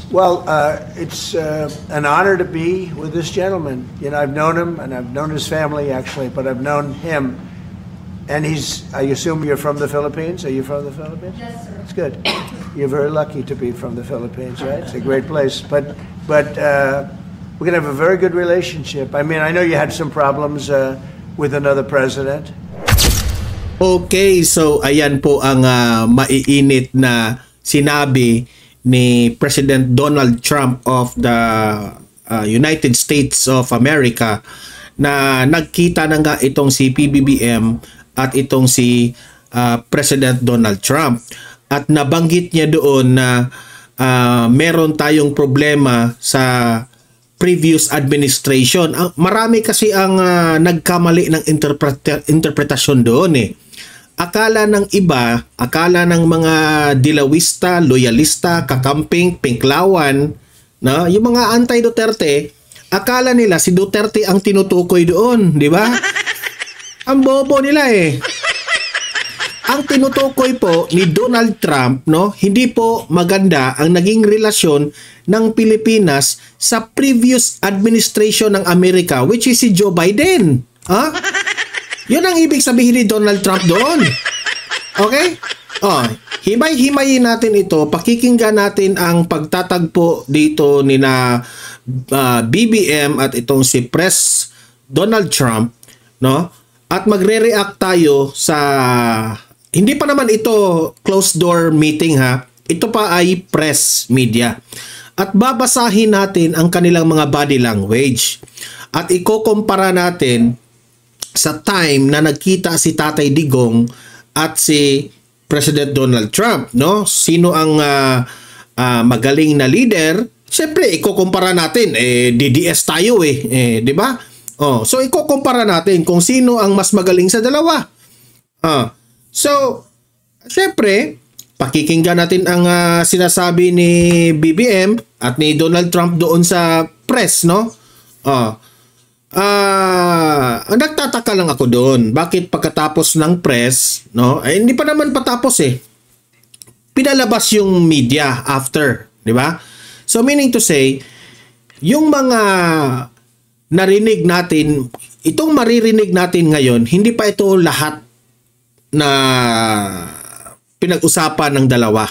Well, it's an honor to be with this gentleman. You know, I've known him, and I've known his family, actually, but I've known him. And I assume you're from the Philippines? Are you from the Philippines? Yes, sir. That's good. You're very lucky to be from the Philippines, right? It's a great place. But we're going to have a very good relationship. I mean, I know you had some problems with another president. Okay, so ayan po ang maiinit na sinabi ni President Donald Trump of the United States of America na nagkita na nga itong si PBBM at itong si President Donald Trump. At nabanggit niya doon na meron tayong problema sa previous administration. Marami kasi ang nagkamali ng interpretasyon doon eh. Akala ng iba, akala ng mga dilawista, loyalista, kakamping, pinklawan, no? Yung mga anti-Duterte, akala nila si Duterte ang tinutukoy doon, di ba? Ang bobo nila eh. Ang tinutukoy po ni Donald Trump, no, hindi po maganda ang naging relasyon ng Pilipinas sa previous administration ng Amerika, which is si Joe Biden. Ha? Yun ang ibig sabihin ni Donald Trump doon. Okay? Oh, himay-himayin natin ito. Pakikinggan natin ang pagtatagpo dito ni na BBM at itong si Pres Donald Trump, no? At magre-react tayo sa hindi pa naman ito closed door meeting ha. Ito pa ay press media. At babasahin natin ang kanilang mga body language. At ikokompara natin sa time na nagkita si Tatay Digong at si President Donald Trump, no? Sino ang magaling na leader? Siyempre, ikukumpara natin. DDS tayo di ba? Oh, so ikukumpara natin kung sino ang mas magaling sa dalawa. So, siyempre, pakikinggan natin ang sinasabi ni BBM at ni Donald Trump doon sa press, no? Nagtataka lang ako doon. Bakit pagkatapos ng press, no? Hindi pa naman patapos eh. Pinalabas yung media after, di ba? So meaning to say, yung mga narinig natin, itong maririnig natin ngayon, hindi pa ito lahat na pinag-usapan ng dalawa.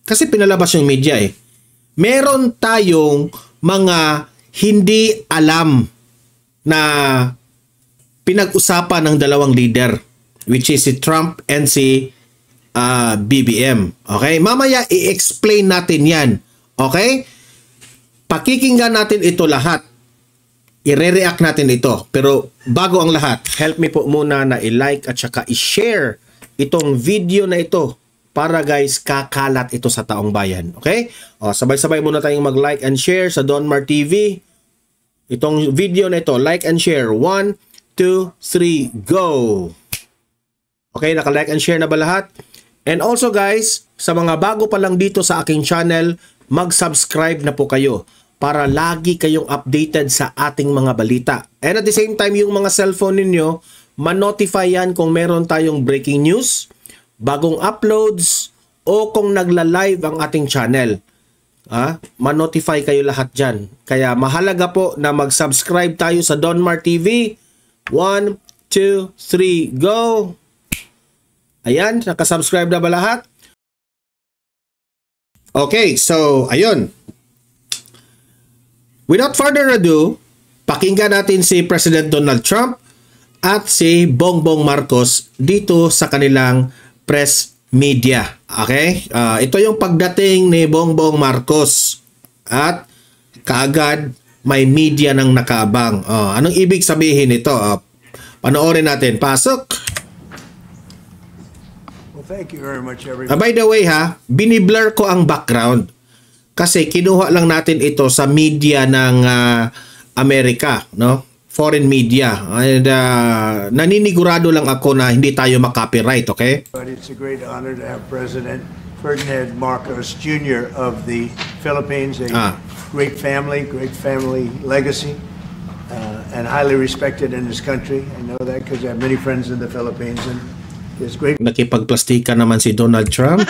Kasi pinalabas yung media eh. Meron tayong mga hindi alam na pinag-usapan ng dalawang leader, which is si Trump and si BBM. Okay? Mamaya i-explain natin yan. Okay? Pakikinggan natin ito lahat. I-react natin ito. Pero bago ang lahat, help me po muna na i-like at saka i-share itong video na ito para guys, kakalat ito sa taong bayan. Okay? O, sabay-sabay muna tayong mag-like and share sa Donmar TV. Itong video na ito, like and share. 1, 2, 3, go! Okay, naka-like and share na ba lahat? And also guys, sa mga bago pa lang dito sa aking channel, mag-subscribe na po kayo para lagi kayong updated sa ating mga balita. And at the same time, yung mga cellphone ninyo, ma-notify yan kung meron tayong breaking news, bagong uploads, o kung nagla-live ang ating channel. Ma-notify kayo lahat dyan. Kaya mahalaga po na mag-subscribe tayo sa Donmar TV. 1, 2, 3, go! Ayan, nakasubscribe na ba lahat? Okay, so, ayun. Without further ado, pakinggan natin si President Donald Trump at si Bongbong Marcos dito sa kanilang press media. Okay? Ito yung pagdating ni Bongbong Marcos at kaagad may media nang nakaabang. Anong ibig sabihin nito? Panoorin natin. Pasok! Well, thank you very much, everyone. By the way biniblur ko ang background kasi kinuha lang natin ito sa media ng Amerika, no? Foreign media. And naninigurado lang ako na hindi tayo makopyright, okay? But it's a great honor to have President Ferdinand Marcos Jr. of the Philippines, a great family legacy, and highly respected in this country. I know that because I have many friends in the Philippines, and it's great. Nakipagplastika naman si Donald Trump.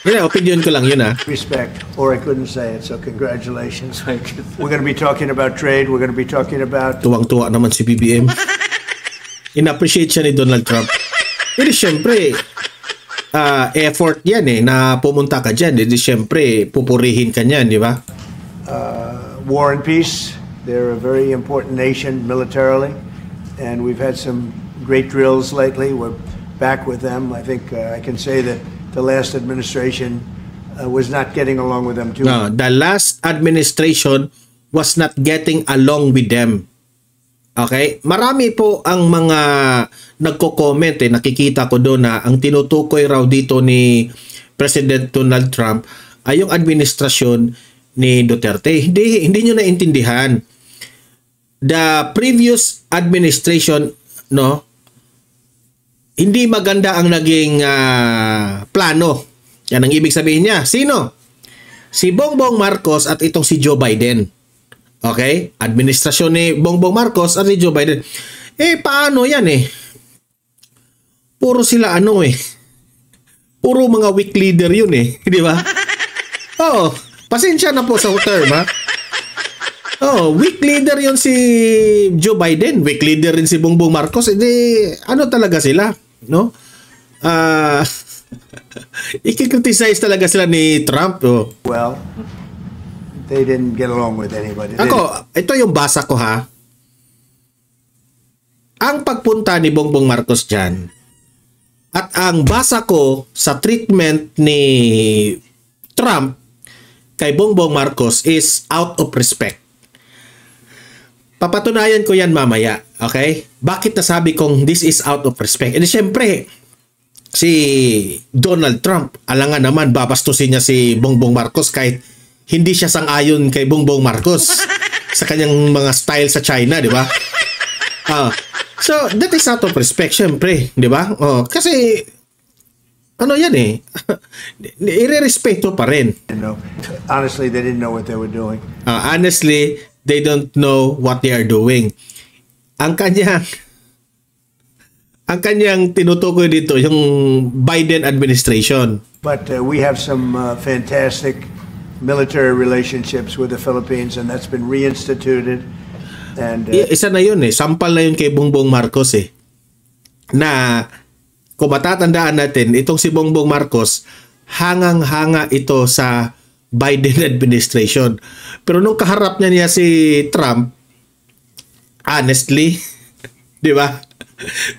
Yun, opinion ko lang yun, ha. respect, or I couldn't say it, so congratulations. Thank you. We're going to be talking about trade. We're going to be talking about Tuwang-tuwa naman si BBM. In-appreciate siya ni Donald Trump. Pero syempre, effort yan na pumunta ka dyan. Hindi syempre, pupurihin ka niyan, di ba? war and peace. They're a very important nation militarily, and we've had some great drills lately. We're back with them. I think I can say that the last administration was not getting along with them too. No, the last administration was not getting along with them. Okay? Marami po ang mga nagko-comment, nakikita ko doon na ang tinutukoy raw dito ni President Donald Trump ay yung administrasyon ni Duterte. Hindi nyo naintindihan. The previous administration, no, hindi maganda ang naging plano. Yan ang ibig sabihin niya. Sino? Si Bongbong Marcos at itong si Joe Biden. Okay? Administrasyon ni Bongbong Marcos at ni Joe Biden. Paano yan Puro sila Puro mga weak leader yun Di ba? Oo. Pasensya na po sa term, ha? Weak leader yun si Joe Biden. Weak leader rin si Bongbong Marcos. Ano talaga sila? No? I-criticize talaga sila ni Trump. Well, they didn't get along with anybody. Ito yung basa ko, ha? Ang pagpunta ni Bongbong Marcos dyan at ang basa ko sa treatment ni Trump kay Bongbong Marcos is out of respect. Papatunayan ko yan mamaya. Okay? Bakit nasabi kong this is out of respect? Siyempre, si Donald Trump, alangan naman, babastusin niya si Bongbong Marcos kahit hindi siya sang-ayon kay Bongbong Marcos sa kanyang mga style sa China, di ba? So, that is out of respect, siyempre, di ba? Kasi, ano yan ire-respeto pa rin. Honestly, they didn't know what they were doing. Honestly, they don't know what they are doing. Ang kanyang tinutukoy dito, yung Biden administration. But we have some fantastic military relationships with the Philippines, and that's been reinstituted. And isa na yun sampal na yun kay Bongbong Marcos na kung matatandaan natin, itong si Bongbong Marcos, hangang-hanga ito sa Biden administration. Pero nung kaharap niya si Trump, honestly, di ba?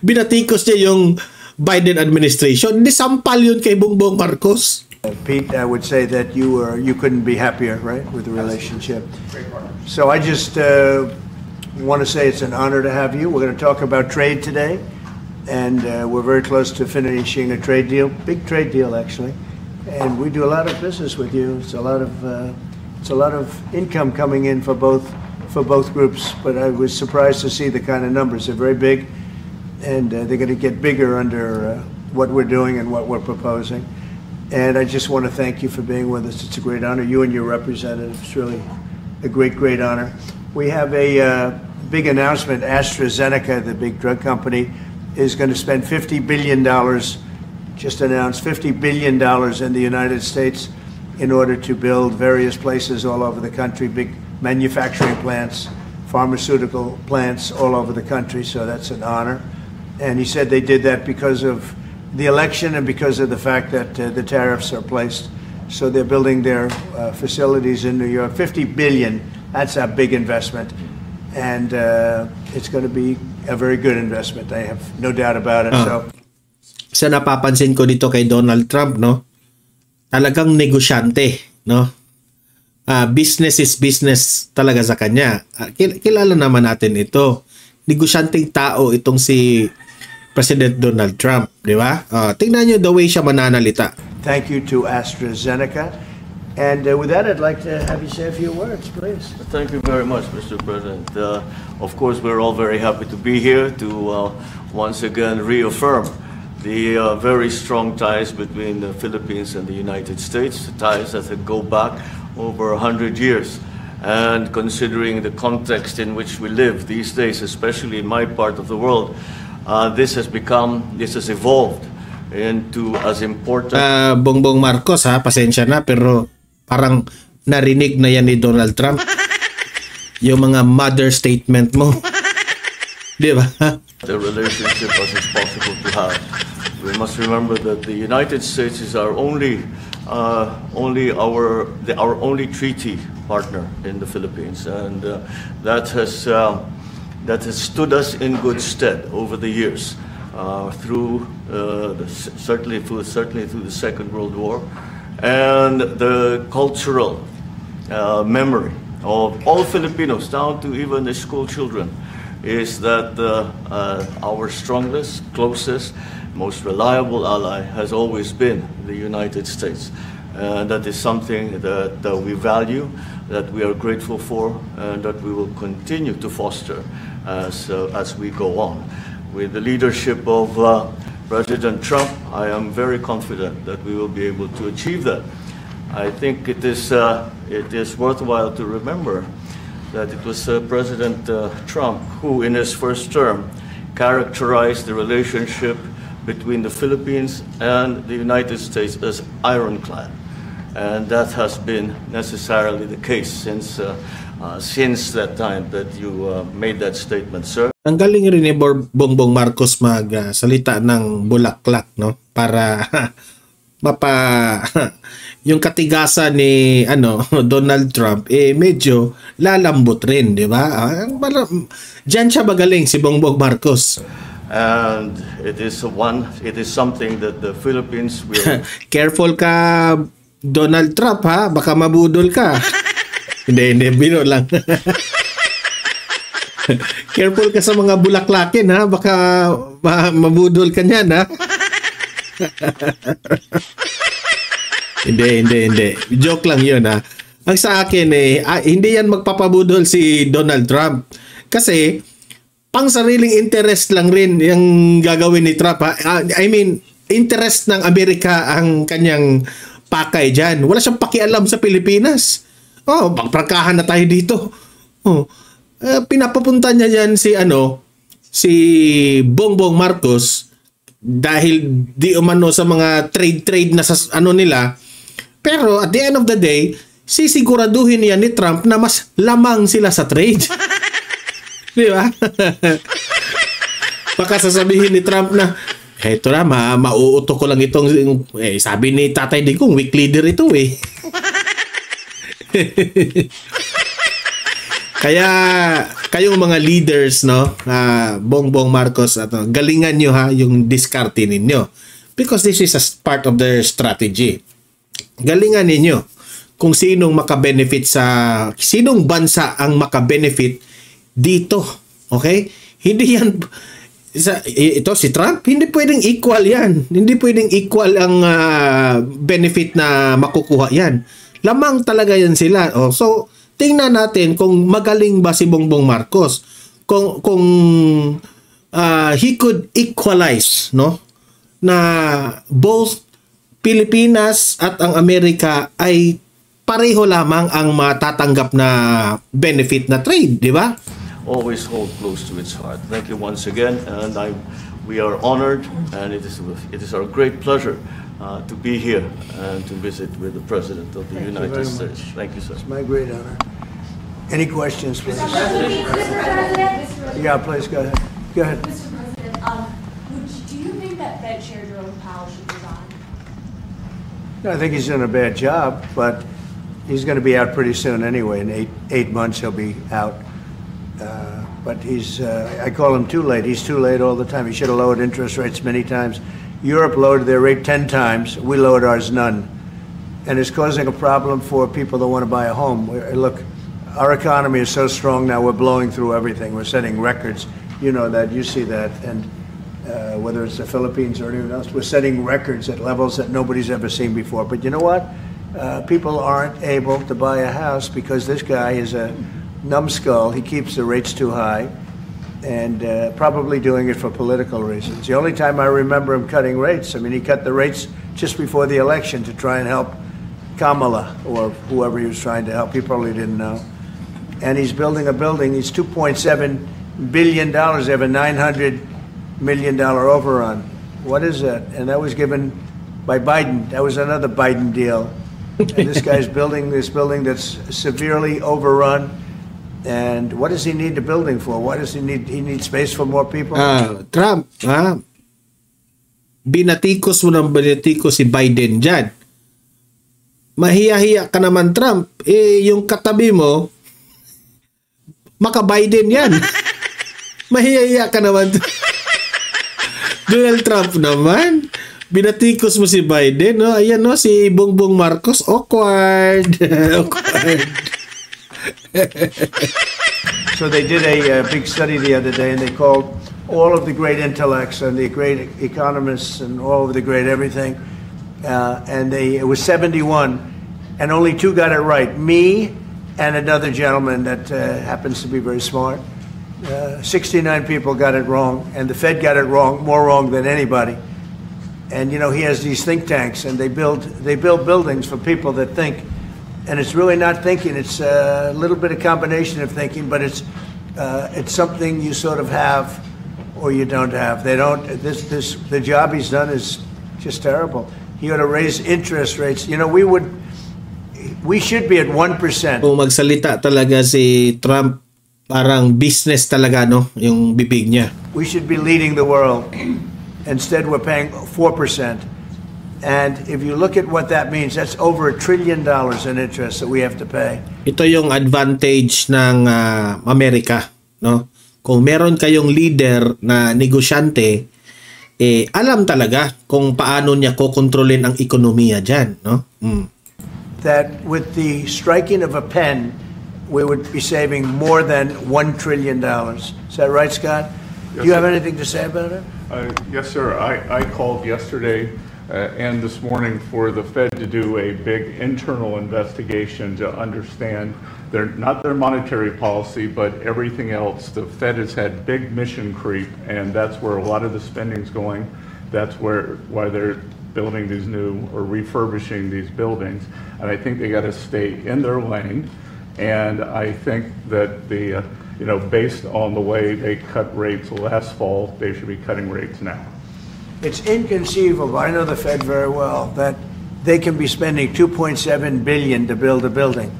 Binatikos niya yung Biden administration. Hindi sampal yun kay Bongbong Marcos. Pete, I would say that you couldn't be happier, right, with the relationship. So I just want to say it's an honor to have you. We're going to talk about trade today, and we're very close to finishing a trade deal, big trade deal actually. And we do a lot of business with you. It's a lot of income coming in for both groups. But I was surprised to see the kind of numbers. They're very big, and they're going to get bigger under what we're doing and what we're proposing. And I just want to thank you for being with us. It's a great honor. You and your representative. It's really a great honor. We have a big announcement. AstraZeneca, the big drug company, is going to spend $50 billion. Just announced $50 billion in the United States in order to build various places all over the country, big manufacturing plants, pharmaceutical plants all over the country. So that's an honor. And he said they did that because of the election and because of the fact that the tariffs are placed. So they're building their facilities in New York. $50 billion, that's a big investment. And it's going to be a very good investment. I have no doubt about it. Sa napapansin ko dito kay Donald Trump, no? Talagang negosyante, no? Business is business talaga sa kanya. Kilala naman natin ito. Negosyanteng tao itong si President Donald Trump, di ba? Tingnan nyo the way siya mananalita. Thank you to AstraZeneca. And with that, I'd like to have you say a few words, please. Thank you very much, Mr. President. Of course, we're all very happy to be here to once again reaffirm the very strong ties between the Philippines and the United States, ties that go back over 100 years. And considering the context in which we live these days, especially in my part of the world, this has evolved into as important Bongbong Marcos, ha, pasensya na, pero parang narinig na yan ni Donald Trump. Yung mga mother statement mo. Di ba? the relationship as it's possible to have. We must remember that the United States is our only treaty partner in the Philippines, and that has stood us in good stead over the years, certainly through the Second World War, and the cultural memory of all Filipinos, down to even the school children, is that our strongest, closest, most reliable ally has always been the United States. And that is something that we value, that we are grateful for, and that we will continue to foster as we go on. With the leadership of President Trump, I am very confident that we will be able to achieve that. I think it is worthwhile to remember that it was President Trump who, in his first term, characterized the relationship between the Philippines and the United States as ironclad. And that has been necessarily the case since that time that you made that statement, sir. Ang galing rin ni Bongbong Marcos magsalita ng bulaklak, no? Para yung katigasan ni Donald Trump medyo lalambot rin, di ba? Diyan siya magaling si Bongbong Marcos. And it is something that the Philippines will Careful ka, Donald Trump, ha? Baka mabudol ka. hindi, biro lang. Careful ka sa mga bulaklakin, ha? Baka mabudol ka niyan, ha? Hindi. Joke lang yun, ha? Ang sa akin, hindi yan magpapabudol si Donald Trump. Kasi, pang sariling interest lang rin yung gagawin ni Trump, ha? I mean, interest ng Amerika ang kanyang pakay dyan. Wala siyang pakialam sa Pilipinas. Pagprangkahan na tayo dito. Pinapapunta niya dyan si Bongbong Marcos dahil di umano sa mga trade na sa nila. Pero at the end of the day, sisiguraduhin niya ni Trump na mas lamang sila sa trade. Di ba? Baka sasabihin ni Trump na, eto na, mauuto ko lang itong, sabi ni Tatay Digong, weak leader ito eh. Kaya, kayong mga leaders, no, Bongbong Marcos, galingan nyo yung diskarte ninyo. Because this is a part of their strategy. Galingan ninyo kung sinong sinong bansa ang makabenefit dito. Okay? Hindi yan, ito si Trump, hindi pwedeng equal yan. Hindi pwedeng equal ang benefit na makukuha yan. Lamang talaga yan sila. So, tingnan natin kung magaling ba si Bongbong Marcos. Kung he could equalize, no? Na both Pilipinas at ang Amerika ay pareho lamang ang matatanggap na benefit na trade, di ba? Always hold close to its heart. Thank you once again, and we are honored, and it is our great pleasure to be here and to visit with the President of the United States. Thank you, sir. It's my great honor. Any questions, please? Mr. President, Yeah, please go ahead. Go ahead. Mr. President, do you think that Fed Chair Jerome Powell should resign? I think he's done a bad job, but he's going to be out pretty soon anyway. In eight months, he'll be out. But I call him too late. He's too late all the time. He should have lowered interest rates many times. Europe lowered their rate 10 times. We lowered ours none. And it's causing a problem for people that want to buy a home. Look, our economy is so strong now, we're blowing through everything. We're setting records. You know that, you see that. And whether it's the Philippines or anyone else, we're setting records at levels that nobody's ever seen before. But you know what? People aren't able to buy a house because this guy is a numbskull. He keeps the rates too high, and probably doing it for political reasons. The only time I remember him cutting rates, I mean, he cut the rates just before the election to try and help Kamala or whoever he was trying to help. He probably didn't know. And he's building a building. He's $2.7 billion. They have a $900 million overrun. What is that? And that was given by Biden. That was another Biden deal. And this guy's building this building that's severely overrun. And what does he need the building for? What does he need? He needs space for more people? Trump, binatikos mo ng binatikos si Biden dyan. Mahiya-hiya ka naman, Trump. Yung katabi mo, maka-Biden yan. Mahiya-hiya ka naman. Donald Trump naman. Binatikos mo si Biden, no? Ayan, no? Si Bongbong Marcos, awkward. Awkward. So they did a big study the other day, and they called all of the great intellects and the great economists and all of the great everything, and it was 71, and only 2 got it right. Me and another gentleman that happens to be very smart. 69 people got it wrong, and the Fed got it wrong, more wrong than anybody. And you know, he has these think tanks, and they build buildings for people that think. And it's really not thinking. It's a little bit of combination of thinking, but it's something you sort of have or you don't have. They don't. The job he's done is just terrible. He ought to raise interest rates. You know, we should be at 1%. Kung magsalita talaga si Trump, parang business talaga, no? Yung bibig niya. We should be leading the world. Instead, we're paying 4%. And if you look at what that means, that's over $1 trillion in interest that we have to pay. Ito yung advantage ng Amerika, no? Kung meron kayong leader na negosyante, alam talaga kung paano niya kokontrolin ang ekonomiya dyan, no? That with the striking of a pen, we would be saving more than $1 trillion. Is that right, Scott? Yes, Do you have sir. anything to say about it? Yes, sir. I called yesterday and this morning for the Fed to do a big internal investigation to understand not their monetary policy, but everything else. The Fed has had big mission creep, and that's where a lot of the spending's going. That's why they're building these new or refurbishing these buildings. And I think they got to stay in their lane. And I think that based on the way they cut rates last fall, they should be cutting rates now. It's inconceivable. I know the Fed very well, that they can be spending $2.7 billion to build a building.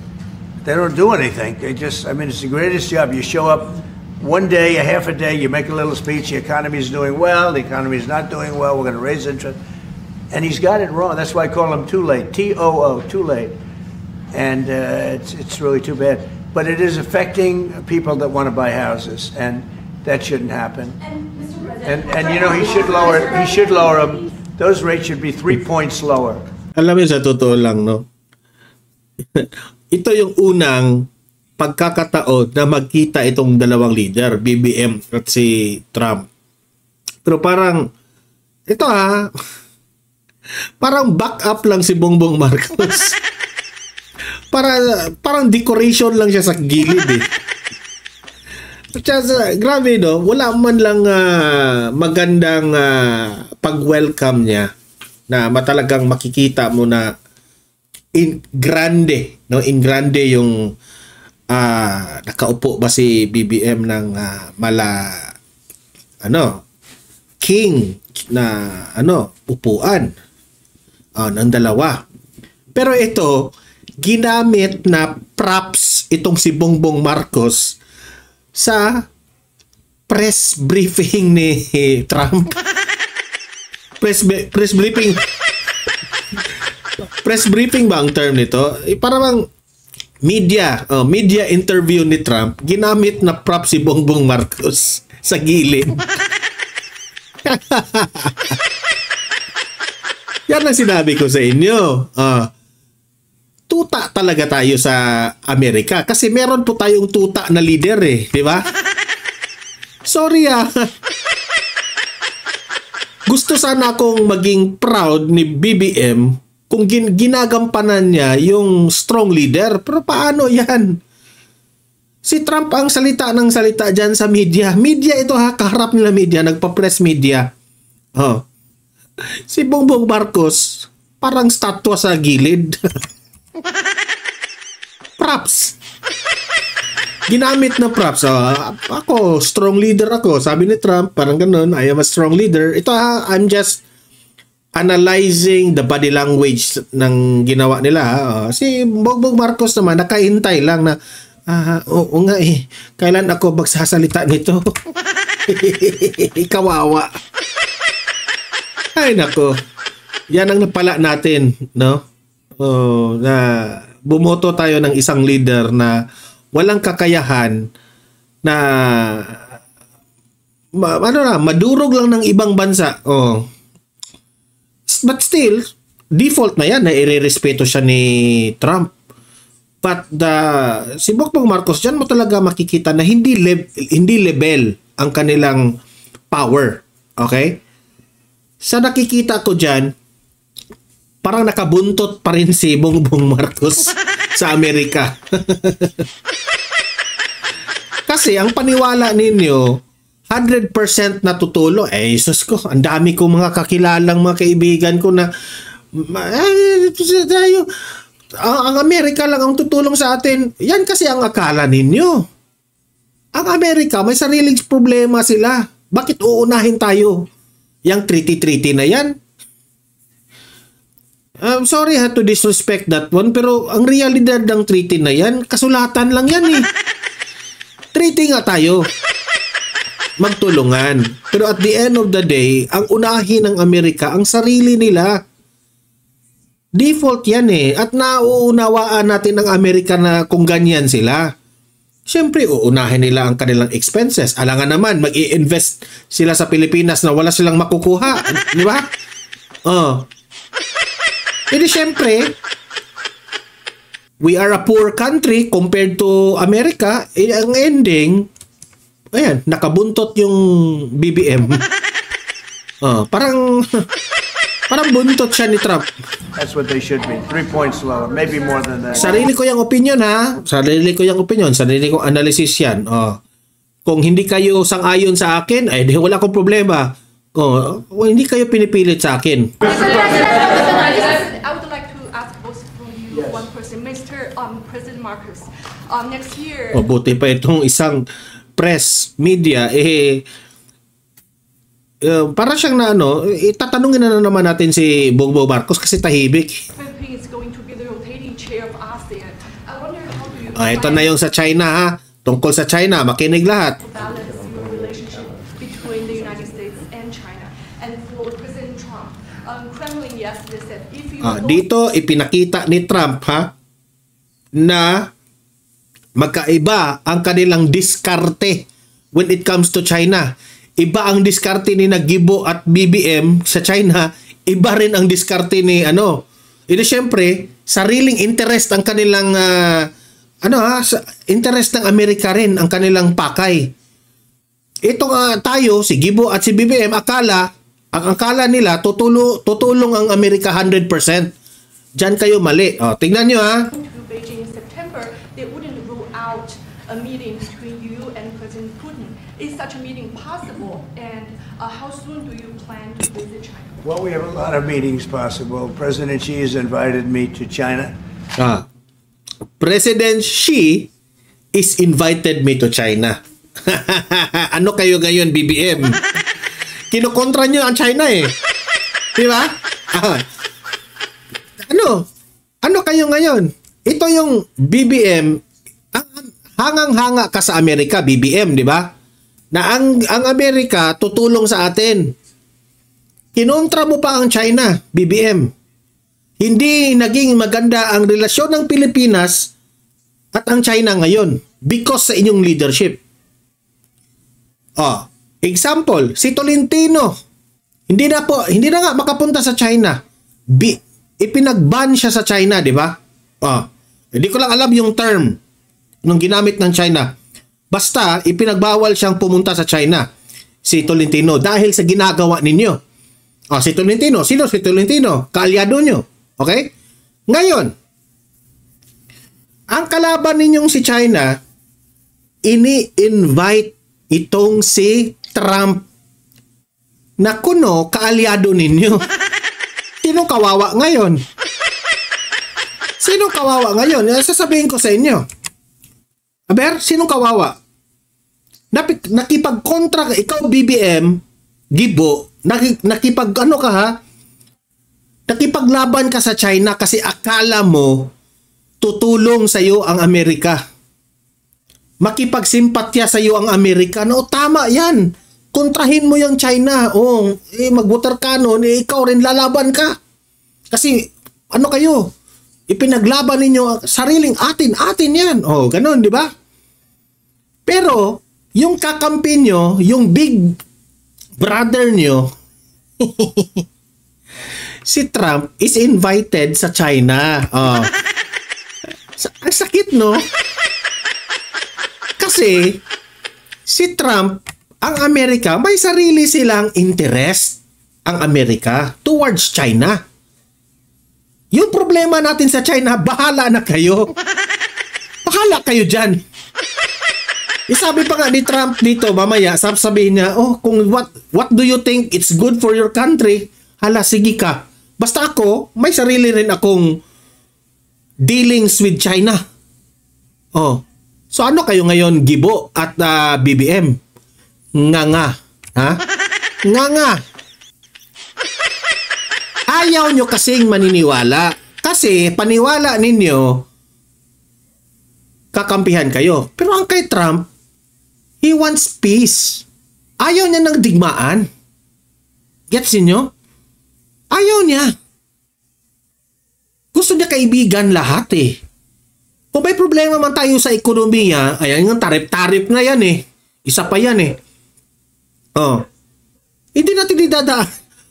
They don't do anything. It's the greatest job. You show up one day, a half a day, you make a little speech, the economy is doing well, the economy is not doing well, we're going to raise interest. And he's got it wrong. That's why I call him too late, T-O-O, too late. And it's really too bad. But it is affecting people that want to buy houses, and that shouldn't happen. And Mr. President. And you know, he should lower them. Those rates should be 3 points lower. Alam mo, sa totoo lang, no? Ito yung unang pagkakataon na magkita itong dalawang leader, BBM at si Trump. Pero parang, ito parang back up lang si Bongbong Marcos. Parang decoration lang siya sa gilid eh. Grabe, no? Wala man lang magandang pag-welcome niya na matalagang makikita mo na in grande, no? In grande yung nakaupo ba si BBM ng king na upuan ng dalawa. Pero ito, ginamit na props itong si Bongbong Marcos sa press briefing ni Trump. press briefing. Press briefing ba ang term nito? Parang media interview ni Trump, ginamit na prop si Bongbong Marcos sa gilid. Yan ang sinabi ko sa inyo. Tuta talaga tayo sa Amerika kasi meron po tayong tuta na leader eh, di ba? Sorry Gusto sana akong maging proud ni BBM kung ginagampanan niya yung strong leader, pero paano yan? Si Trump ang salita ng salita dyan sa media. Media ito kaharap nila media, nagpa-press media. Si Bongbong Marcos, parang statwa sa gilid. Props. ginamit na props. Ako, strong leader ako. Sabi ni Trump, parang ganun, I am a strong leader. Ito I'm just analyzing the body language ng ginawa nila. Si Bongbong Marcos naman, nakaintay lang na, oo nga kailan ako magsasalita nito? Kawawa. Ay nako. Yan ang napala natin, no? Na bumoto tayo ng isang leader na walang kakayahan na madurog lang ng ibang bansa. But still, default na yan na irerespeto siya ni Trump. But si Bongbong Marcos, dyan mo talaga makikita na hindi level ang kanilang power. Okay? Sa nakikita ko dyan, parang nakabuntot pa rin si Bongbong Marcos sa Amerika. Kasi ang paniwala ninyo, 100% natutulong. Jesus ko, ang dami kong mga kakilalang mga kaibigan ko na ang Amerika lang ang tutulong sa atin. Yan kasi ang akala ninyo. Ang Amerika, may sariling problema sila. Bakit uunahin tayo? Yang treaty na yan? I'm sorry to disrespect that one, pero ang realidad ng treaty na yan, kasulatan lang yan eh. Treaty nga tayo. Magtulungan. Pero at the end of the day, ang unahin ng Amerika, ang sarili nila. Default yan eh. At nauunawaan natin ng Amerika na kung ganyan sila. Siyempre, uunahin nila ang kanilang expenses. Alangan naman, mag-i-invest sila sa Pilipinas na wala silang makukuha. Di ba? Hindi siyempre, we are a poor country compared to America. Ang ending, ayan, nakabuntot yung BBM. Parang buntot siya ni Trump. That's what they should be. 3 points lower, maybe more than that. Sarili ko yung opinion ha. Sarili kong analysis yan. Kung hindi kayo sang-ayon sa akin, ay di wala akong problema. Hindi kayo pinipilit sa akin. I would like to ask both from you one person, Mr. President Marcos. Next year. Buti pa itong isang press media para siyang na itatanungin na naman natin si Bongbong Marcos kasi tahimik. Philippines is going to be the rotating chair of ASEAN. I wonder how do you Ito na yung sa China ha. Tungkol sa China, makinig lahat. balance your relationship between the United States and China. And for President Trump, Kremlin yesterday said if you Dito ipinakita ni Trump ha na magkaiba ang kanilang diskarte when it comes to China. Iba ang diskarte ni Gibo at BBM sa China, iba rin ang diskarte ni Ito syempre, sariling interest ang kanilang interest ng Amerika rin ang kanilang pakay. Ito tayo, si Gibo at si BBM, ang akala nila tutulong ang Amerika 100%. Diyan kayo mali. Tingnan nyo ha. to Beijing in September, they wouldn't rule out a meeting between you and President Putin. Is such a meeting possible? And how soon do you plan to visit China? Well, we have a lot of meetings possible. President Xi has invited me to China. President Xi is invited me to China. Ano kayo ngayon, BBM? Kinukontra nyo ang China eh. Di ba? Ano kayo ngayon? Ito yung BBM, hangang-hanga ka sa Amerika, BBM, di ba? Na ang Amerika tutulong sa atin. Kinontra mo pa ang China, BBM. Hindi naging maganda ang relasyon ng Pilipinas at ang China ngayon because sa inyong leadership. Example, si Tolentino. Hindi na nga makapunta sa China. Ipinag-ban siya sa China, di ba? Hindi ko lang alam yung term nung ginamit ng China. Basta, ipinagbawal siyang pumunta sa China, si Tolentino, dahil sa ginagawa ninyo. Si Tolentino, sino si Tolentino? Kaalyado nyo. Okay? Ngayon, ang kalaban ninyong si China, ini-invite itong si Trump na kuno kaalyado ninyo. Sino kawawa ngayon? Sino kawawa ngayon? Sasabihin ko sa inyo. Aber, sinong kawawa? Nakipag-kontra ka, ikaw BBM, Gibo, nakipag ano ka ha? Nakipaglaban ka sa China kasi akala mo tutulong sa iyo ang Amerika. Makipagsimpatya sa iyo ang Amerika. No, tama yan. Kontrahin mo yung China. Oh, mag-water cannon, ikaw rin lalaban ka. Kasi, ano kayo? Ipinaglaban ninyo, sariling atin yan. Oh, ganun, di ba? Pero, yung kakampi nyo, yung big brother nyo, si Trump is invited sa China. Oh. Ang sakit, no? Kasi, si Trump, ang Amerika, may sarili silang interest ang Amerika towards China. Yung problema natin sa China, bahala na kayo. Bahala kayo dyan. Sabi pa nga ni Trump dito, mamaya, sabihin niya, oh, kung what do you think it's good for your country? Hala, sige ka. Basta ako, may sarili rin akong dealings with China. Oh. So ano kayo ngayon, Gibo at BBM? Nga. Ha? Nga. Ayaw nyo kasing maniniwala. Kasi paniwala ninyo, kakampihan kayo. Pero ang kay Trump, he wants peace. Ayaw niya ng digmaan. Gets niyo? Ayaw niya. Gusto niya kaibigan lahat eh. Kung may problema man tayo sa ekonomiya, ayan yung tarif-tarif na yan eh. Isa pa yan eh. Oh. Hindi natin didadaan.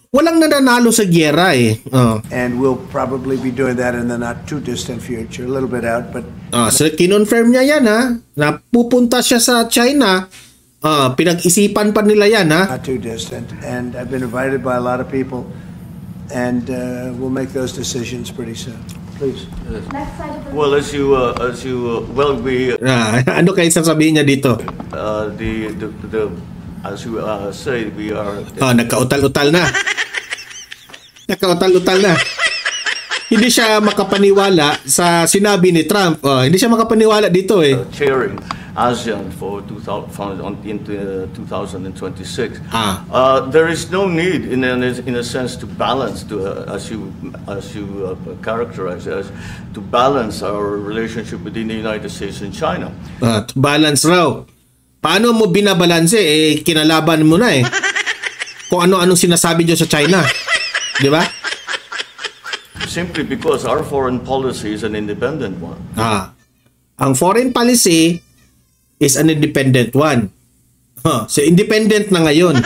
Walang nananalo sa giyera eh. Oh. And we'll probably be doing that in the not too distant future, a little bit out, but So kinonfirm niya yan ha, na pupunta siya sa China. Pinag-isipan pa nila yan ha. not too distant. And I've been invited by a lot of people, and we'll make those decisions pretty soon. Please. Next slide of the Well, we Ano kayo sasabihin niya dito? as you say, we are Nagkautal-utal na. Nagkautal-utal na. Hindi siya makapaniwala sa sinabi ni Trump. Hindi siya makapaniwala dito eh. chairing ASEAN for 2026. There is no need, in a sense, to balance, as you characterize as, to balance our relationship between the United States and China. Balance raw. Paano mo binabalanse? Kinalaban mo na eh. Kung ano-anong sinasabi niyo sa China. Di ba? Simply because our foreign policy is an independent one. Ang foreign policy is an independent one. So independent na ngayon.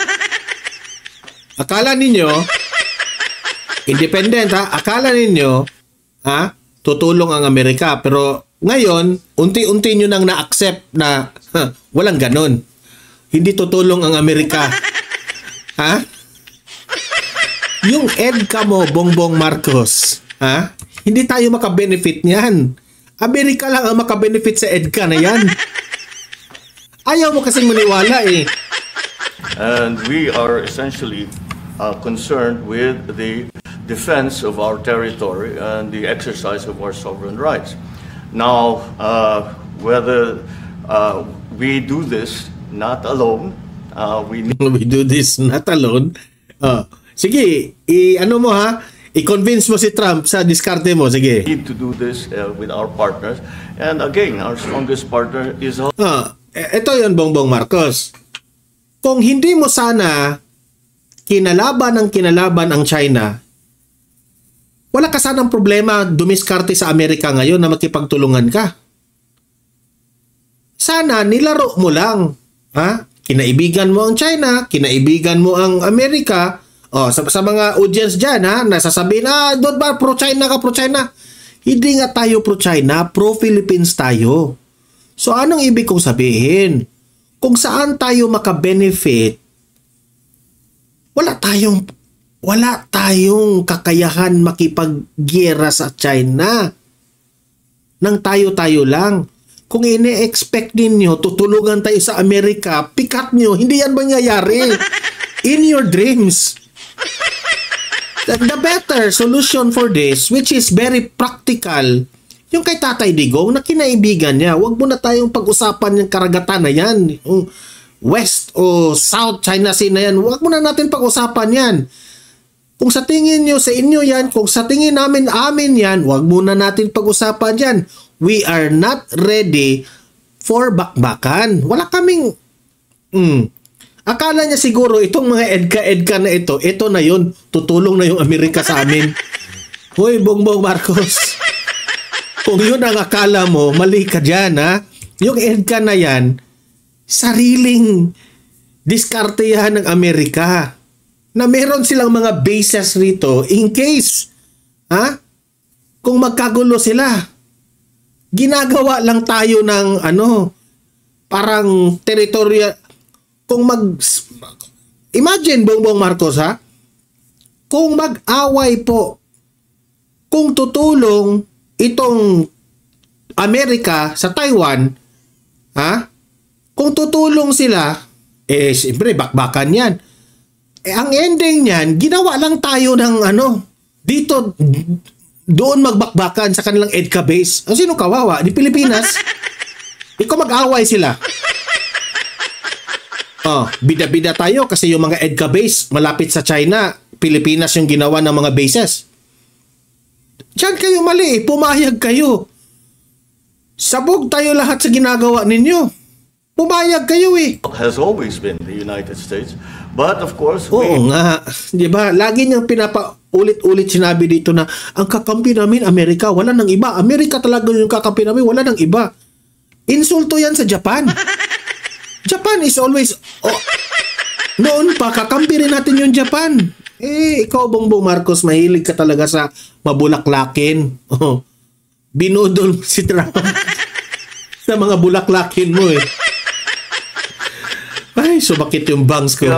Akala ninyo independent ha? Akala ninyo tutulong ang Amerika, pero ngayon unti-unti nyo nang na-accept na walang ganon. Hindi tutulong ang Amerika. Ha? Yung EDCA mo, Bongbong Marcos, hindi tayo makabenefit niyan. Amerika lang ang makabenefit sa EDCA na yan. Ayaw mo kasing maniwala eh. And we are essentially concerned with the defense of our territory and the exercise of our sovereign rights. Now, whether we do this not alone, we do this not alone. Sige, ano mo ha? I-convince mo si Trump sa diskarte mo. Sige. need to do this with our partners. And again, our strongest partner is Ito yon, Bongbong Marcos. Kung hindi mo sana kinalaban ang China, wala ka sanang problema dumiskarte sa Amerika ngayon na makipagtulungan ka. Sana nilaro mo lang. Kinaibigan mo ang China, kinaibigan mo ang Amerika. Sa mga audience dyan, nasasabihin, doon ba pro-China ka, pro-China? Hindi nga tayo pro-China, pro-Philippines tayo. So anong ibig kong sabihin? Kung saan tayo makabenefit, wala tayong kakayahan makipaggiyera sa China. Nang tayo-tayo lang. Kung ine-expect ninyo, tutulungan tayo sa Amerika, pikat nyo, hindi yan mangyayari. In your dreams. The better solution for this, which is very practical, Yung kay Tatay Digong na kinaibigan niya, wag mo na tayong pag-usapan yung karagatan na yan. Yung West o South China Sea na yan, wag mo na natin pag-usapan yan. Kung sa tingin nyo, sa inyo yan, kung sa tingin namin, amin yan, wag mo na natin pag-usapan yan. We are not ready for bakbakan. Wala kaming... Akala niya siguro itong mga EDCA na ito na yun, tutulong na yung Amerika sa amin. Hoy, Bongbong Marcos. Kung yun ang akala mo, mali ka dyan, ha? Yung EDCA na yan, sariling diskarte yan ng Amerika. Na meron silang mga bases rito in case, ha? Kung magkagulo sila. Ginagawa lang tayo ng, parang territorial. Imagine, Bongbong Marcos, ha? Kung mag-away po, kung tutulong itong Amerika sa Taiwan, ha? Kung tutulong sila, siyempre, bakbakan yan. Ang ending niyan, ginawa lang tayo ng dito, doon magbakbakan sa kanilang EDCA base. Sino kawawa? Di Pilipinas. Ikaw mag-away sila. Bida-bida tayo kasi yung mga EDCA base malapit sa China, Pilipinas yung ginawa ng mga bases. Diyan kayo mali, pumayag kayo. Sabog tayo lahat sa ginagawa ninyo. Pumayag kayo Has always been the United States. But of course, Oo nga. Di ba? Lagi niyang pinapaulit-ulit sinabi dito na ang kakampi namin, Amerika, wala nang iba. Amerika talaga yung kakampi namin, wala nang iba. Insulto yan sa Japan. Japan is always... noon pa, kakampi rin natin yung Japan. Ikaw, Bongbong Marcos, mahilig ka talaga sa mabulaklakin. Binudol si Trump sa mga bulaklakin mo Ay, sumakit yung bangs ko.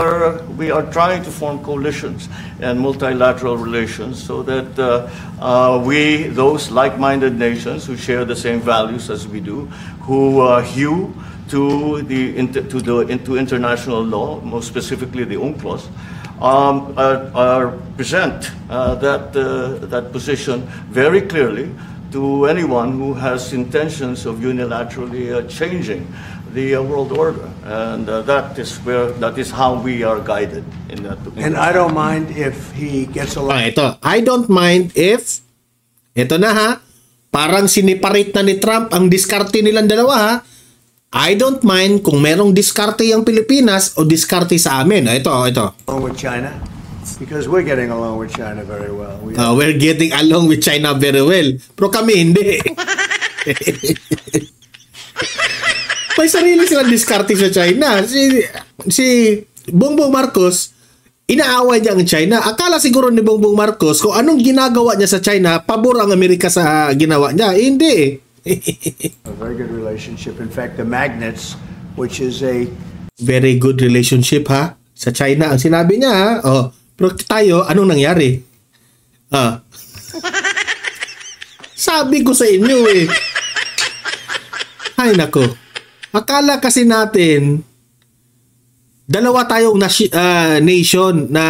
We are trying to form coalitions and multilateral relations so that those like-minded nations who share the same values as we do, who hew to international law, most specifically the UNCLOS, present that position very clearly to anyone who has intentions of unilaterally changing the world order, and that is how we are guided in that. And I don't mind if he gets along. Ito, I don't mind if, ito na ha, parang siniparate na ni Trump ang diskarte nilang dalawa ha. I don't mind kung merong diskarte yung Pilipinas o diskarte sa amin. Ito. Along with China, because we're getting along with China very well. We're getting along with China very well. Pero kami hindi. May sarili silang diskarte sa China. Si Bongbong Marcos, inaaway niya ang China. Akala siguro ni Bongbong Marcos kung anong ginagawa niya sa China, pabor ang Amerika sa ginawa niya. Hindi. A very good relationship. In fact, the magnets, which is a... Very good relationship ha? Sa China. Ang sinabi niya ha? Pero tayo, anong nangyari? Sabi ko sa inyo Ay nako. Akala kasi natin dalawa tayong nation na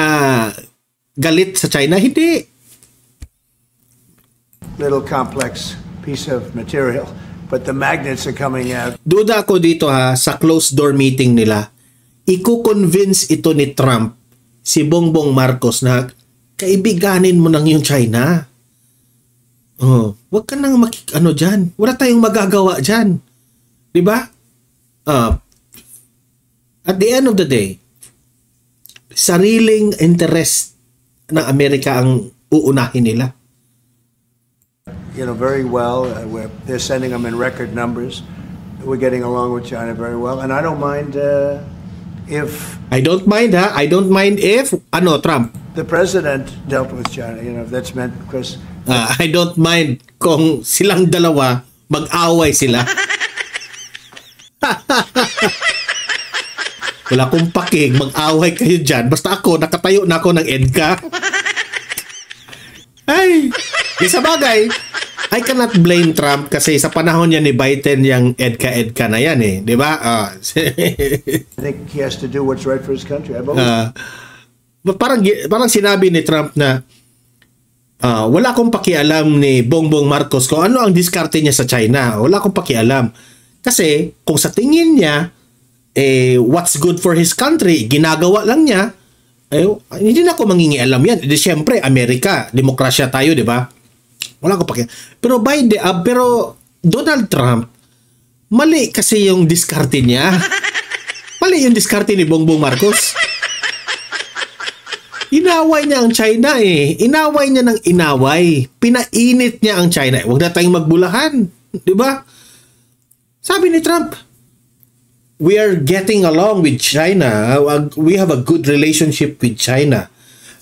galit sa China. Hindi. Little complex piece of material, but the magnets are coming out. Duda ako dito ha, sa closed door meeting nila. Iko-convince ito ni Trump, si Bongbong Marcos na kaibiganin mo nang yung China. Wag ka nang dyan. Wala tayong magagawa dyan. Diba? At the end of the day, sariling interest ng Amerika ang uunahin nila. Very well. They're sending them in record numbers. We're getting along with China very well, and I don't mind if... I don't mind ha. I don't mind if Trump. The president dealt with China. If that's meant, because... I don't mind kung silang dalawa mag-away sila. Wala kong pakig, mag-away kayo dyan. Basta ako, nakatayo na ako ng EDCA. Ay, sa bagay, I cannot blame Trump kasi sa panahon niya ni Biden yung EDCA na yan di ba? I think he has to do what's right for his country. Parang sinabi ni Trump na wala akong pakialam ni Bongbong Marcos kung ano ang diskarte niya sa China. Wala akong pakialam. Kasi kung sa tingin niya, what's good for his country, ginagawa lang niya, hindi na ako mangingialam yan. Siyempre, Amerika, demokrasya tayo, di ba? Wala akong pakialam. Pero Donald Trump, mali kasi yung diskarte niya. Mali yung diskarte ni Bongbong Marcos. Inaway niya ang China Inaway niya ng inaway. Pinainit niya ang China. Huwag na tayong magbulahan. Di ba? Sabi ni Trump, we are getting along with China. We have a good relationship with China.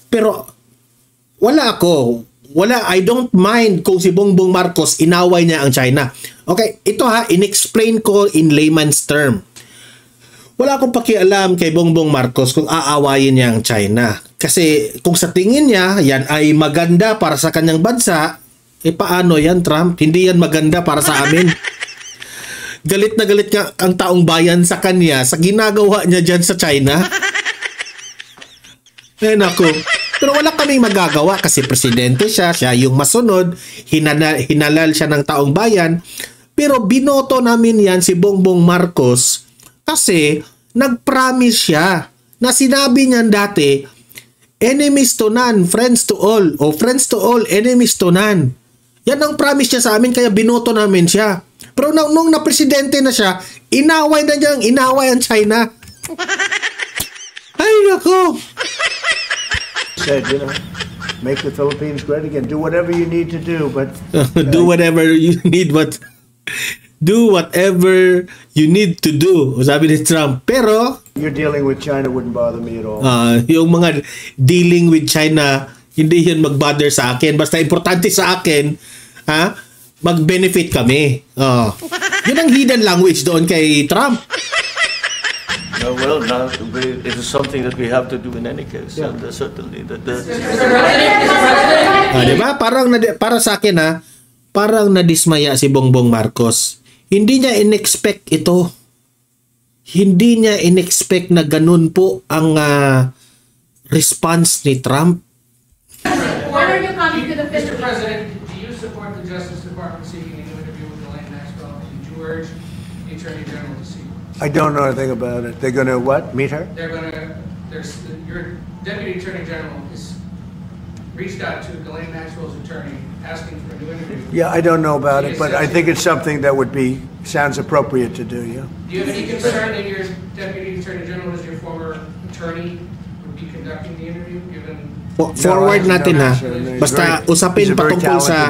Pero I don't mind kung si Bongbong Marcos inaway niya ang China. Okay, ito in-explain ko in layman's term. Wala akong pakialam kay Bongbong Marcos kung aawayin niya ang China. Kasi kung sa tingin niya, yan ay maganda para sa kanyang bansa, paano yan, Trump? Hindi yan maganda para sa amin. Galit na galit ka ang taong bayan sa kanya sa ginagawa niya dyan sa China. Nako. Pero wala kaming magagawa kasi presidente siya yung masunod, hinalal siya ng taong bayan. Pero binoto namin yan si Bongbong Marcos kasi nag-promise siya na sinabi niyan dati, enemies to none, friends to all, o friends to all, enemies to none. Yan ang promise niya sa amin, kaya binoto namin siya. Pero nung na-presidente na siya, inaway ang China. Ay, nako. Said, make the Philippines great again. Do whatever you need to do, but... do whatever you need, but... Do whatever you need to do, sabi ni Trump. Pero... You're dealing with China wouldn't bother me at all. Yung mga dealing with China, hindi yan mag-bother sa akin. Basta importante sa akin, mag-benefit kami. Yun ang hidden language doon kay Trump. Well, now it is something that we have to do in any case. Yeah. And certainly. Diba? Para sa akin, parang nadismaya si Bongbong Marcos. Hindi niya in-expect ito. Hindi niya in-expect na ganun po ang response ni Trump. When are you coming to the Mr. Philippines? President, do you support the Justice Department seeking an interview with Ghislaine Maxwell? And do you urge the Attorney General to see? I don't know anything about it. They're going to what? Meet her? Your Deputy Attorney General has reached out to Ghislaine Maxwell's attorney asking for a new interview. Yeah, I don't know about it, but I think it's something that sounds appropriate to do, yeah. Do you have any concern that your Deputy Attorney General, as your former attorney, would be conducting the interview, given... Forward natin basta usapin patungkol sa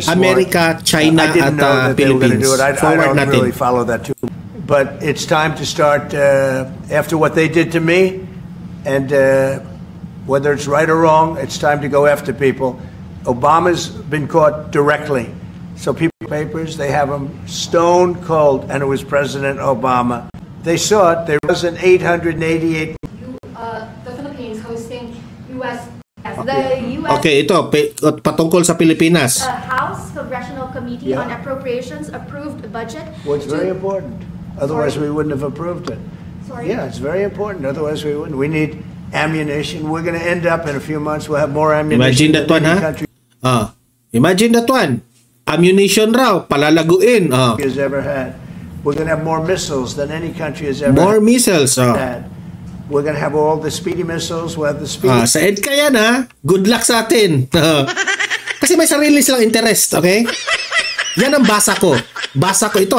Amerika, China at Philippines. Forward natin. I don't really follow that too. But it's time to start after what they did to me, and whether it's right or wrong, it's time to go after people. Obama's been caught directly. So papers, they have him stone cold, and it was President Obama. They saw it. There was an 888. The Philippines hosting U.S. The U.S. Okay, ito patungkol sa Pilipinas. House Congressional Committee on Appropriations approved a budget. Well, it's very important. Otherwise, we wouldn't have approved it. Sorry? Yeah, it's very important. Otherwise, we wouldn't. We need ammunition. We're going to end up in a few months. We'll have more ammunition. Imagine that one, Imagine that one. Ammunition raw, palalaguin. Has ever had. We're going to have more missiles than any country has ever More missiles. had. We're going to have all the speedy missiles. We'll have the speedy. Sa EDCA yan, Good luck sa atin. Kasi may sarili silang interest, okay? Yan ang basa ko. Basa ko ito,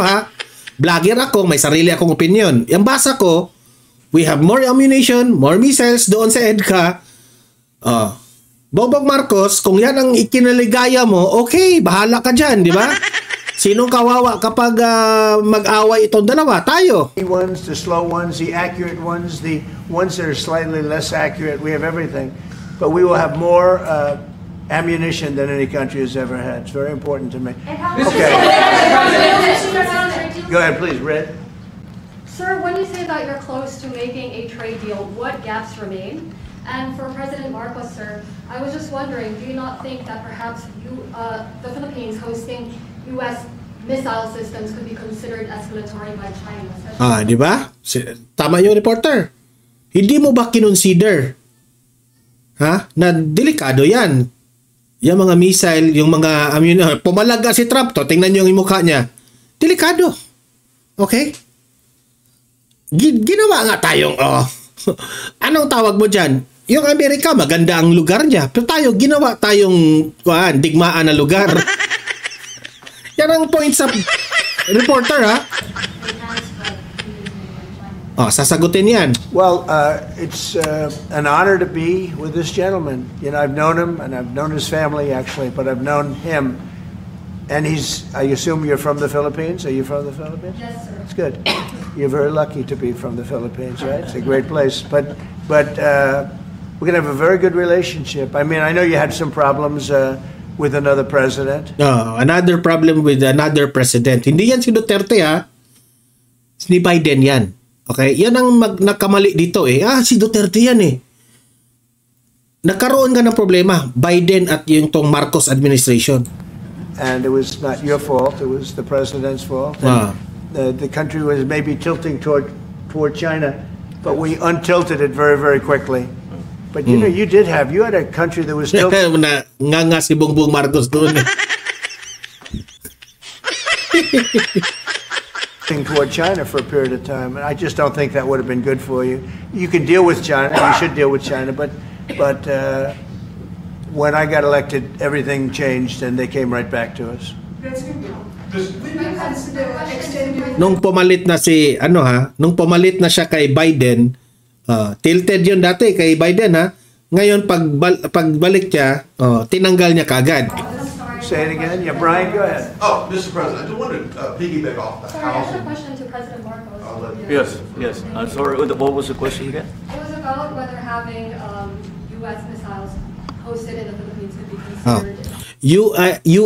Vlogger ako, may sarili akong opinion. Yung basa ko, we have more ammunition, more missiles doon sa EDCA. Bongbong Marcos, kung yan ang ikinaligaya mo, okay, bahala ka dyan, di ba? Sinong kawawa kapag mag-away itong dalawa? Tayo. The ones, the slow ones, the accurate ones, the ones that are slightly less accurate. We have everything. But we will have more ammunition than any country has ever had. It's very important to me. Okay. Go ahead, please, Red. Sir, when you say that you're close to making a trade deal, what gaps remain? And for President Marcos, sir, I was just wondering, do you not think that perhaps the Philippines hosting U.S. missile systems could be considered escalatory by China? Di ba? Tama yung reporter. Hindi mo ba kinonsider na delikado yan? yung mga missile, yung mga pumalaga si Trump to, tingnan niyo yung mukha niya. Delikado. Okay? Ginawa nga tayong anong tawag mo dyan? Yung Amerika, maganda ang lugar niya. Pero ginawa tayong digmaan na lugar. Yan ang point sa reporter, ha? Sasagutin yan. Well, it's an honor to be with this gentleman. You know, I've known him, and I've known his family, actually, but I've known him. And I assume you're from the Philippines? Are you from the Philippines? Yes, sir. That's good. You're very lucky to be from the Philippines, right? It's a great place. But we're going to have a very good relationship. I mean, I know you had some problems with another president. Another problem with another president. Hindi yan si Duterte, ha? Ni Biden yan. Okay? Yan ang nakamali dito, eh. Si Duterte yan, eh. Nagkaroon ka ng problema. Biden at yung tong Marcos administration. And it was not your fault. It was the president's fault. The country was maybe tilting toward China, but we untilted it very, very quickly. But you know, you had a country that was tilting nga si Bongbong Marcos doon. toward China for a period of time, and I just don't think that would have been good for you. You can deal with China. You should deal with China, but when I got elected, everything changed, and they came right back to us. Nung pumalit na nung pumalit na siya kay Biden, tilted yun dati kay Biden, ha? Ngayon, pagbalik niya, tinanggal niya kagad. Say it again. Yeah, Brian, go ahead. Oh, Mr. President, I just wanted to piggyback off the Sorry, I House. have a question to President Marcos. Yes. I'm sorry, what was the question again? It was about whether having U.S. missiles hosted in the Philippines could be considered.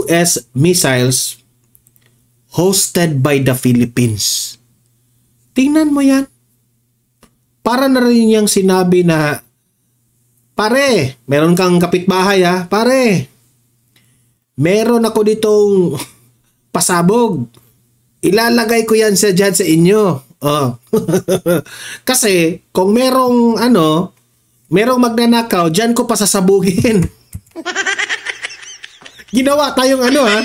U.S. missiles hosted by the Philippines. Tingnan mo yan. Para na rin niyang sinabi na, pare, meron kang kapitbahay, ha? Pare, meron ako ditong pasabog. Ilalagay ko yan dyan sa inyo. Kasi, kung merong magnanakaw, dyan ko pasasabugin. Ginawa tayong ha?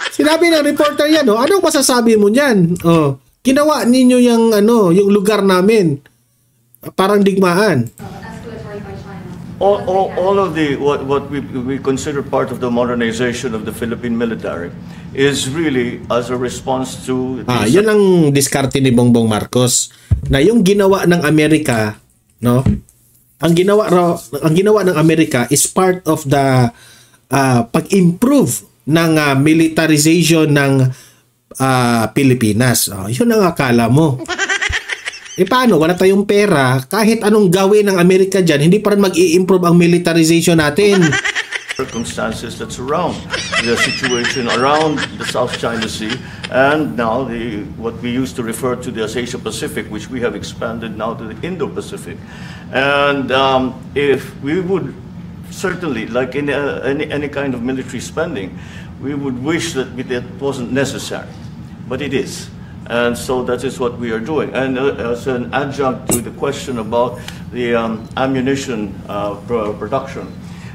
Sinabi ng reporter yan, anong masasabi mo niyan? Ginawa ninyo yung lugar namin. Parang digmaan. All of what we consider part of the modernization of the Philippine military is really as a response to yun ang diskarte ni Bongbong Marcos na yung ginawa ng Amerika, no? Ang ginawa ng Amerika is part of the pag-improve ng militarization ng Pilipinas. Yun ang akala mo. Paano? Wala tayong pera. Kahit anong gawin ng Amerika dyan, hindi pa rin mag-i-improve ang militarization natin. Circumstances that surround the situation around the South China Sea and now what we used to refer to as Asia Pacific, which we have expanded now to the Indo-Pacific. And if we would certainly, like in any kind of military spending, we would wish that it wasn't necessary, but it is. And so that is what we are doing. And as an adjunct to the question about the ammunition production,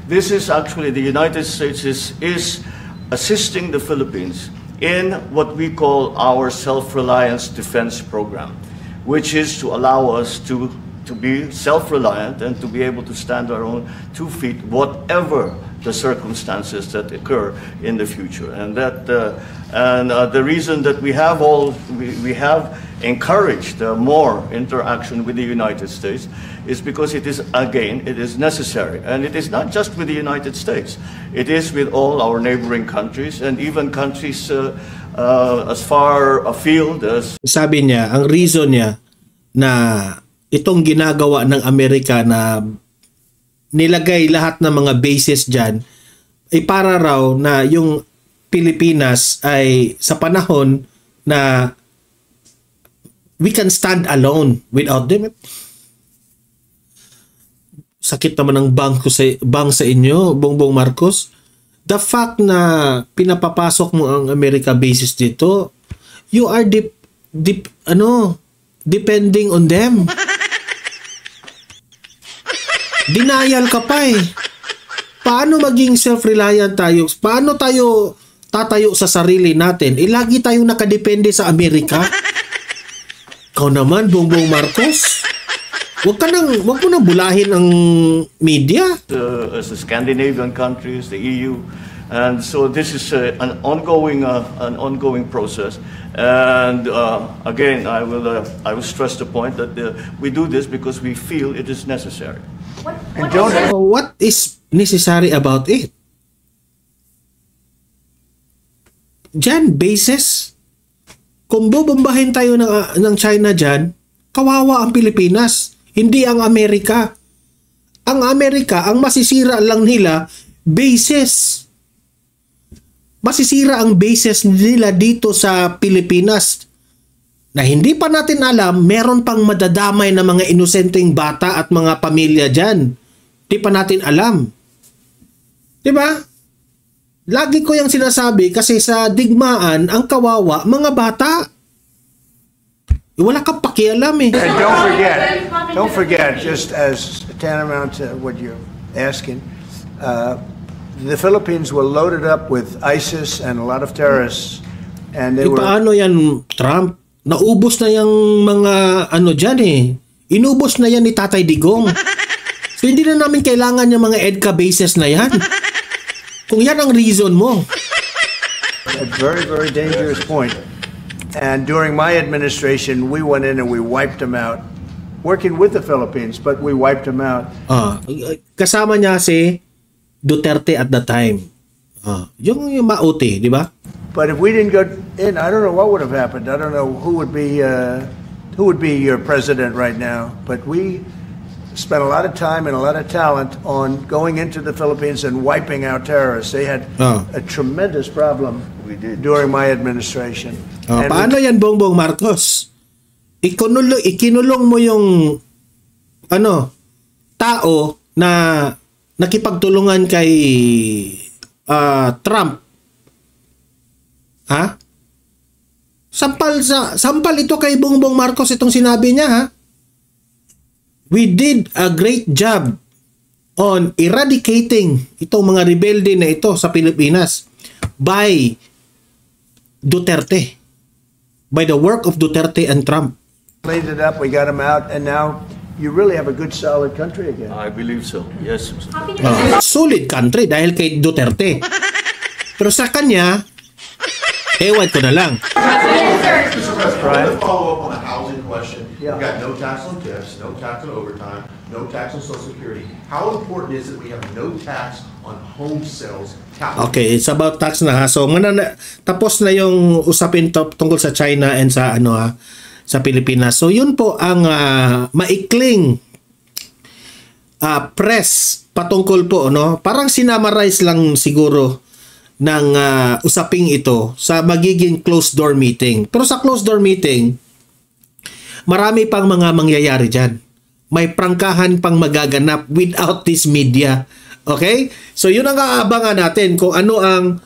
this is actually the United States is assisting the Philippines in what we call our self-reliance defense program, which is to allow us to be self-reliant and to be able to stand our own 2 feet, whatever the circumstances that occur in the future. And the reason that we have encouraged more interaction with the United States is because it is necessary. And it is not just with the United States. It is with all our neighboring countries and even countries as far afield as... Sabi niya, ang reason niya na itong ginagawa ng Amerika na nilagay lahat ng mga bases dyan ay para raw na yung Pilipinas ay sa panahon na we can stand alone without them. Sakit naman ng bang sa inyo, Bongbong Marcos. The fact na pinapapasok mo ang America bases dito, you are depending on them. Denial ka pa eh. paano maging self-reliant tayo? Paano tayo tatayo sa sarili natin? Lagi tayong nakadepende sa Amerika. Ikaw naman, Bongbong Marcos. Wag mo nang bulahin ang media. As the Scandinavian countries, the EU, and so this is an ongoing process. And again, I will stress the point that we do this because we feel it is necessary. What is necessary about it? Diyan, bases. Kung bubombahin tayo ng China dyan, kawawa ang Pilipinas. Hindi ang Amerika. Ang Amerika, ang masisira lang nila, bases. Masisira ang bases nila dito sa Pilipinas. Na hindi pa natin alam, meron pang madadamay na mga inosenteng bata at mga pamilya dyan. Hindi pa natin alam. Diba? Lagi ko yung sinasabi kasi sa digmaan, ang kawawa, mga bata. Wala kang pakialam eh. And don't forget, just as tantamount to what you're asking, the Philippines were loaded up with ISIS and a lot of terrorists. And they were... Paano yan, Trump? Naubos na yung mga ano dyan eh. Inubos na yan ni Tatay Digong. So hindi na namin kailangan yung mga EDCA bases na yan. Kung yan ang reason mo. A very, very dangerous point. And during my administration, we went in and we wiped them out. Working with the Philippines, but we wiped them out. Kasama niya si Duterte at the time. Yung mauti, di ba? But if we didn't go in, I don't know what would have happened. I don't know who would be your president right now. But we spent a lot of time and a lot of talent on going into the Philippines and wiping out terrorists. They had a tremendous problem during my administration. Paano yan, Bongbong Marcos? Ikinulong mo yung tao na nakipagtulungan kay Trump. Ha? Sampal ito kay Bongbong Marcos itong sinabi niya, ha? We did a great job on eradicating itong mga rebelde na ito sa Pilipinas by Duterte. By the work of Duterte and Trump. Cleaned it up, we got them out, and now you really have a good, solid country again. I believe so. Yes. Solid country dahil kay Duterte. Pero sa kanya, ewan ko na lang. Right. Follow up on the housing question. Yeah. We've got no tax on tips, no tax on overtime, no tax on Social Security. How important is it we have no tax on home sales? Okay, it's about tax na ha. So, tapos na yung usapin tungkol sa China and sa sa Pilipinas. So, yun po ang maikling press patungkol po, no? Parang sinamarize lang siguro ng usaping ito sa magiging closed door meeting. Pero sa closed door meeting, marami pang mga mangyayari dyan. May prangkahan pang magaganap without this media. Okay? So yun ang aabangan natin kung ano ang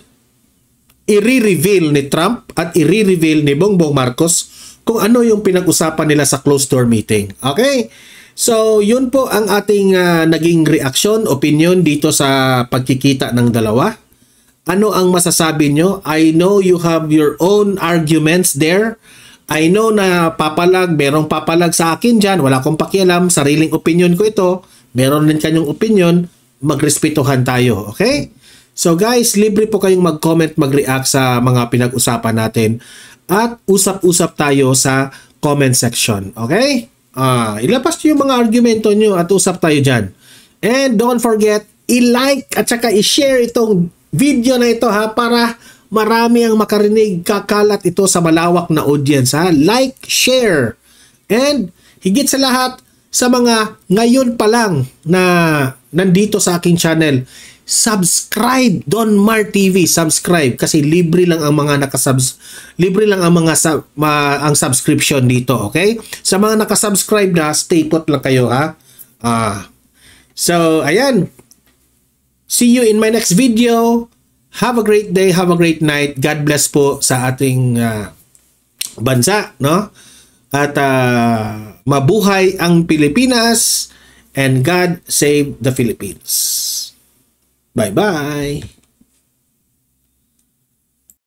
i-reveal ni Trump at i-reveal ni Bongbong Marcos kung ano yung pinag-usapan nila sa closed door meeting. Okay? So yun po ang ating naging reaction, opinion dito sa pagkikita ng dalawa. Ano ang masasabi nyo? I know you have your own arguments there. I know na merong papalag sa akin dyan. Wala akong pakialam. Sariling opinion ko ito. Meron din kanyang opinion. Magrespetuhan tayo. Okay? So guys, libre po kayong mag-comment, mag-react sa mga pinag-usapan natin. At usap-usap tayo sa comment section. Okay? Ilabas nyo yung mga argumento nyo at usap tayo dyan. And don't forget, i-like at saka i-share itong video na ito ha, para marami ang makarinig, kakalat ito sa malawak na audience ha. Like, share, and higit sa lahat, sa mga ngayon pa lang na nandito sa aking channel, subscribe Don Mar TV, subscribe kasi libre lang ang mga libre lang ang mga ang subscription dito, okay? Sa mga nakasubscribe na, stay put lang kayo ha. So ayan. See you in my next video. Have a great day, have a great night. God bless po sa ating bansa, no? At mabuhay ang Pilipinas and God save the Philippines. Bye-bye!